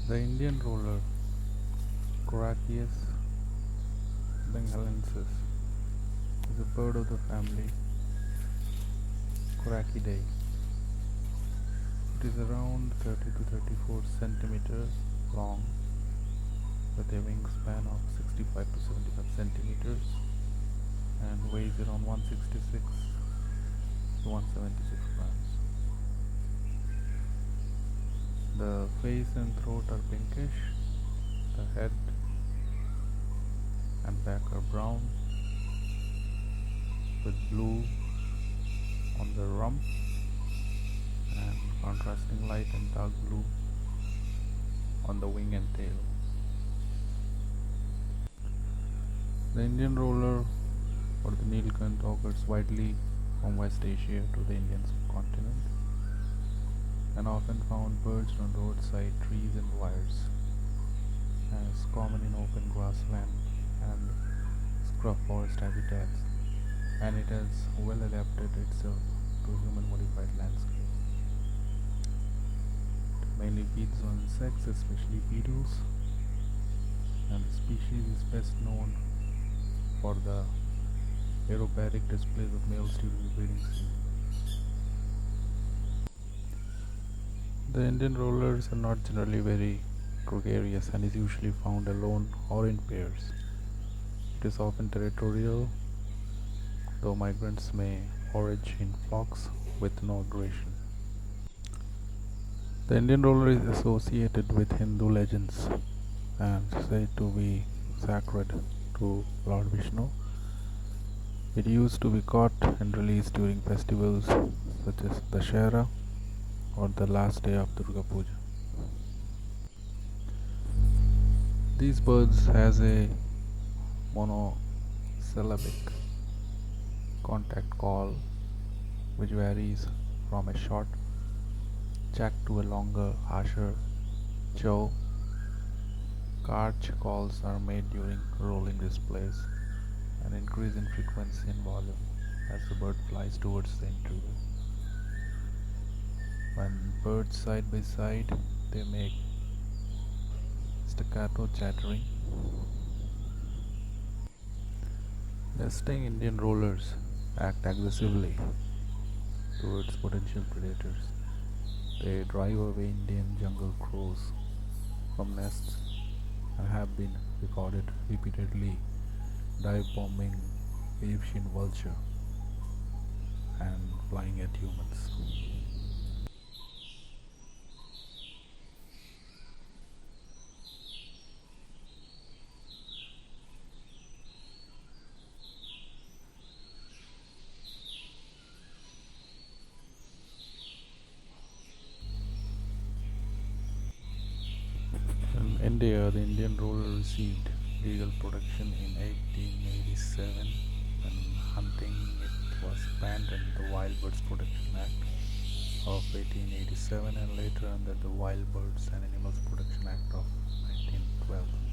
The Indian roller Coracius bengalensis is a bird of the family Coracidae. It is around 30 to 34 centimeters long with a wingspan of 65 to 75 centimeters and weighs around 166 to 176 grams. The face and throat are pinkish, the head and back are brown with blue on the rump and contrasting light and dark blue on the wing and tail. The Indian roller or the Neelkanth occurs widely from West Asia to the Indian subcontinent and often found perched on roadside trees and wires, as common in open grassland and scrub forest habitats, and it has well adapted itself to human modified landscape. It mainly feeds on insects, especially beetles, and the species is best known for the aerobatic displays of males during the breeding season. The Indian rollers are not generally very gregarious and is usually found alone or in pairs. It is often territorial, though migrants may forage in flocks with no aggression. The Indian roller is associated with Hindu legends and said to be sacred to Lord Vishnu. It used to be caught and released during festivals such as Dashera or the last day of Durga Puja. These birds has a monosyllabic contact call which varies from a short chak to a longer harsher chow. Karch calls are made during rolling displays and increase in frequency and volume as the bird flies towards the intruder. When birds side by side, they make staccato chattering. Nesting Indian rollers act aggressively towards potential predators. They drive away Indian jungle crows from nests and have been recorded repeatedly dive bombing Egyptian vulture and flying at humans. In India, the Indian roller received legal protection in 1887 when hunting it was banned under the Wild Birds Protection Act of 1887 and later under the Wild Birds and Animals Protection Act of 1912.